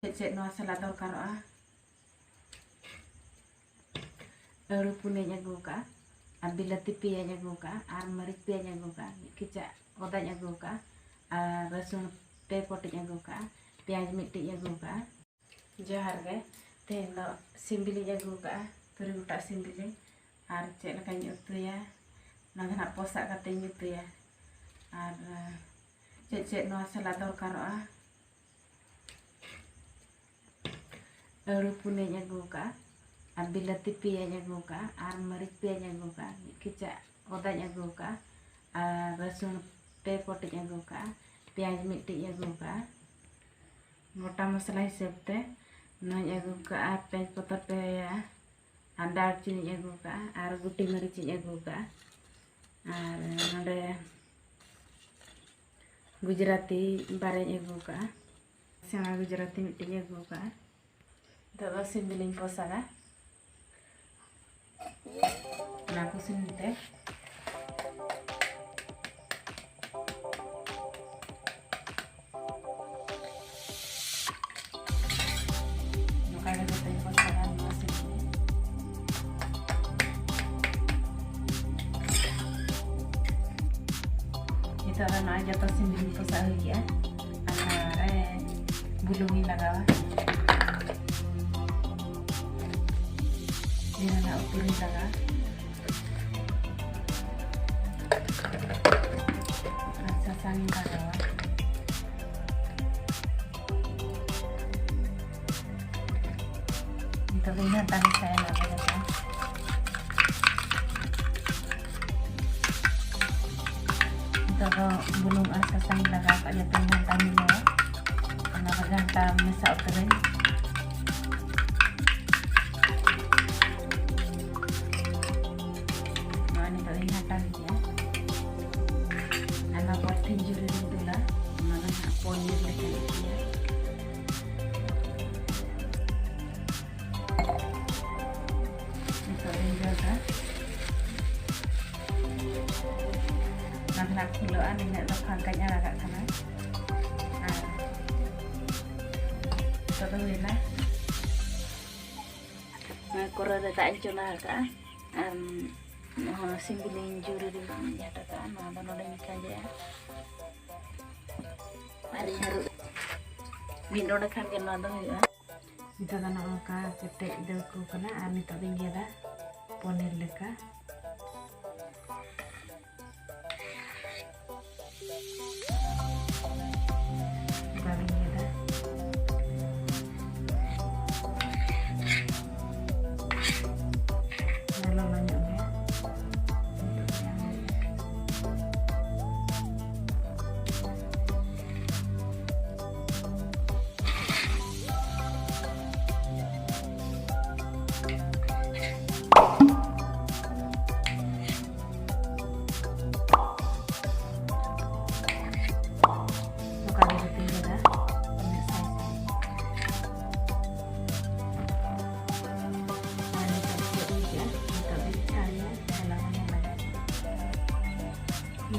Cek no salah dorkaroa aru pune nyaguka abila tipi nyaguka ar marik pia nyaguka kica oda nyaguka rasun pe pote nyaguka प्याज मिट्टी नगुका जोहार गे तेन दो सिम्बिली नगुका तुरी गोटा सिम्बिली और चेक लकानी उतुया ना पोसा काते उतुया और चेक नो सला दरकारोआ aru pune nyaguka abilati pia nyaguka ar marik pia nyaguka kica oda nyaguka rasun pe pote nyaguka प्याज मिट्टी नगुका गोटा मसला हिसाब ते नोज अगुका पेज पतर पे दालचीनी अगुका और गुटी मरीच अगुका और नोडे गुजराती बारे अगुका सेना गुजराती मिट्टी अगुका तो सिम्बिलिंग पोसागा ना कुसिनते karena jatuh sendiri pesal ya karena bulungi lagawa dia nak uturin laga rasa sangin lagawa itu lihat tadi saya laga kalau bulung asa sang laga pada tengah tani lo, anak ganta mesa uteren. Mana kalau ini tani ya, anak buat tinjuri dulu lah, mana ponir lagi ya. Ini kalau ini juga. Nak kiloan ini nak pangkatnya agak kena. Satu ini lah. Nah, korang dah tak encon lah kan? Simbilin juri di mana ya kan? Mana ada ikan je. Hari harus. Minum dah kan kena dah ya. Kita kan nak makan cetek dulu kena. Ani tak tinggi dah. Ponir leka.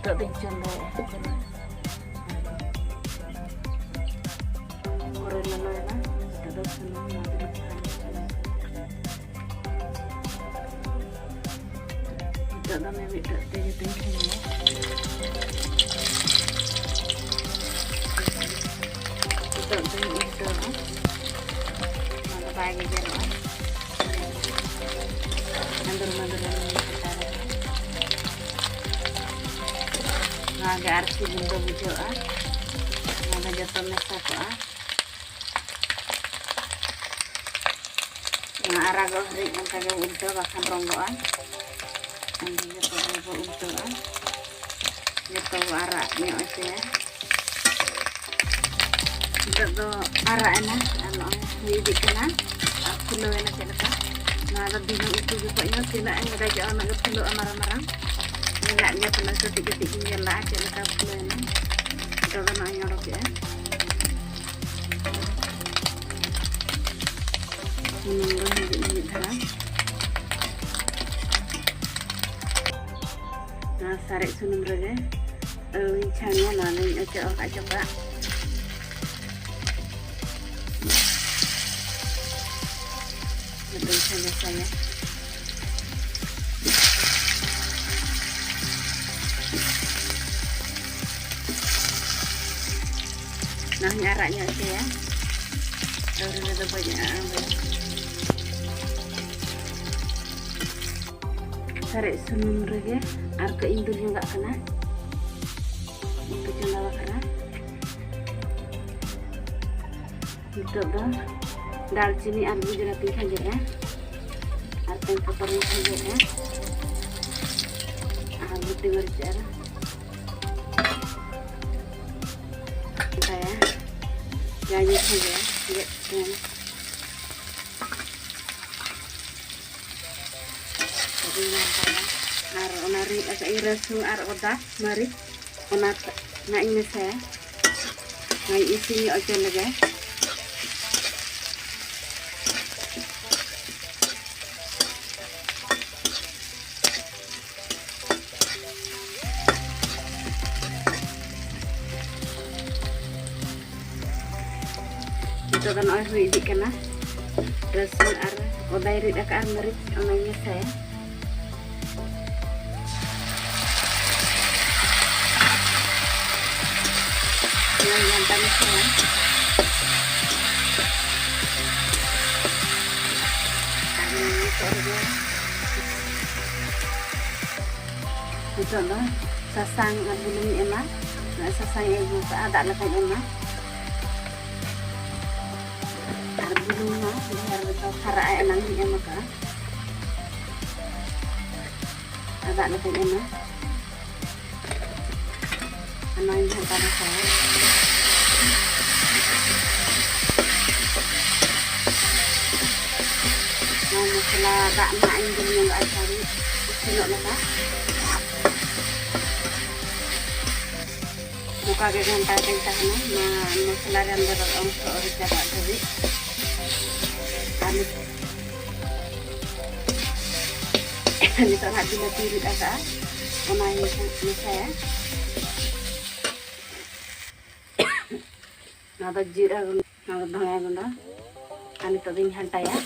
Untuk dicoba orang mana ada senang ada tidak ada memang tidak tinggi kita tinggi itu mana pagi jalan mandur agak arti benda bujo ada jatuh mesa yang arah gohri yang kagak unta bahkan ronggoan nanti jatuh unta jatuh araknya itu ya jatuh arak enak hidup kena aku lo enak cerita nah lebih itu juga ini tidak ada jalan nak perlu amarang-amarang enaknya pernah ketik-ketik nyala aja letak ini kita kan nyorok ya menunggu ini dalam nah sarik sunum raja lincahnya lalu aja coba saja saya. Nah, nyaraknya aja ya. Udah banyak. Tarik senun rege, arke indulnya nggak kena. Itu cuma kena. Itu dong. Daelchini ar gujarati saja ya. Arke potong saja ya. Putih merica. Kita ya. Gaji saja. Ya. Ar onari asa irasu ar oda mari onat na ini saya ngai isi ojo lagi itu kan oi di kana rasul ar oda iri aka ar mari onanya saya. Yang panas ya. Itu loh, sasang belum emak, sasang ibu ada lekan emak. Belum mah, biar tahu cara enang emak kan. Ada lekan emak. Anak yang panas saya. Masalah tak main dengan nggak cari sinok lah. Muka dengan tarik tangan, masalah yang berorang seorang jarak tadi. Ini sangat dilatih agak, onai saya. Nada jira, nada dhaya guna, ani tadi hanta ya.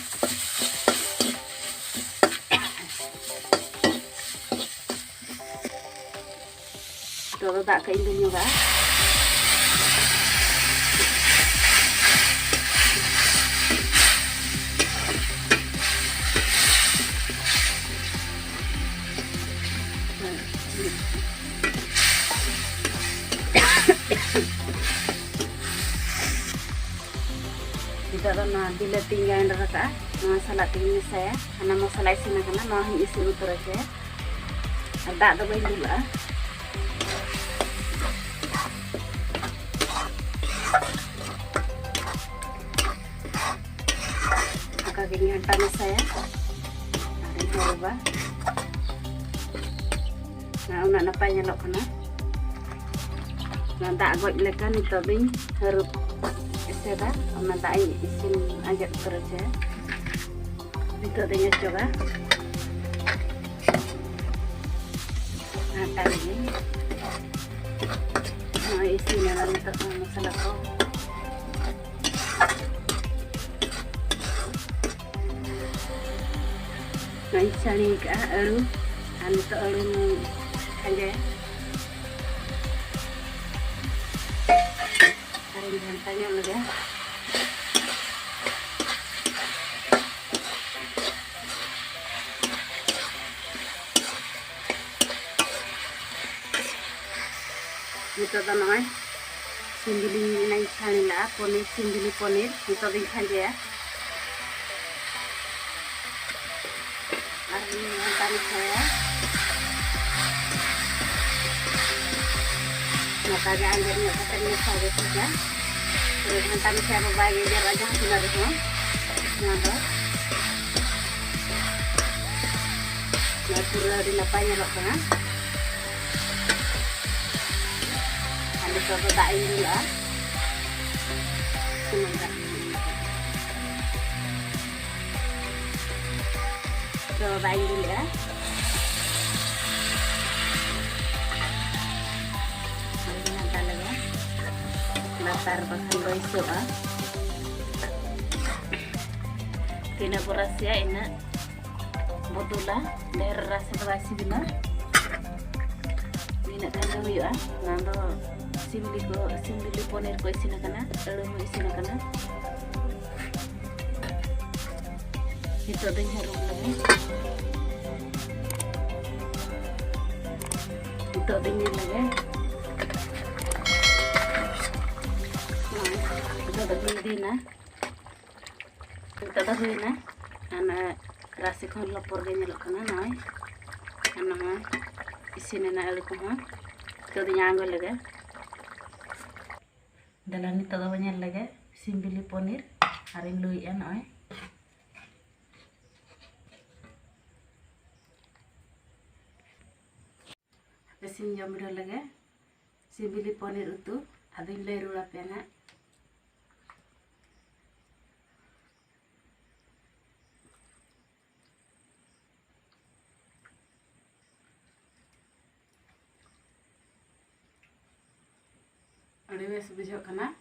Todo tak ke indung juga. Kita kan bila tinggal raka, masalah tinggi saya, karena masalah isi nak karena mau isi utur aja. Ada bayi dulu ah. Kagingnya panas saya. Hari coba. Nah, una napanya lo kana. Nah, tak agak lekan itu bing harus istirahat. Ona tak isin ajak kerja. Itu tanya coba. Nah, tadi. Nah, isin yang itu masalah kau. Nah, cari ke alu, anu tu alu aja. Cari gantanya lu ya. Itu tanah, sindili naik cari lah, poner sindili poner, itu dikan ya. Tadi saya maka anjirnya katanya saya saja terus nanti saya berbagi biar aja sudah semua nggak natural di lapanya loh kan ada coba tak ini lah semoga cobain dulu ya. Malihan talaga. Latar bakan boy so ah. tina borasya ina botula der rasa rasi bila ina kanda huya nando simbili poner ko isina kana alumu isina kana itu ding harum lagi itu ding lagi itu ding dina itu dah huina ana rasi kon lapor ge nyelok kana noy ana ma isina na alu ko ma itu ding angol lagi dalam itu dah banyak lagi simbili ponir harim lui ya noy Pesin jam berapa lagi? Simbili ponir itu ada yang leru lapena. Ada wes bujuk kana?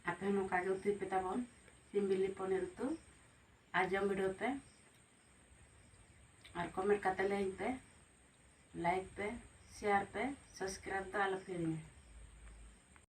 Apa yang mau kagak tuh petabon? Simbili ponir itu ajam berapa? Ar komen kata lain pe. Like पे share पे subscribe तो आलो फिर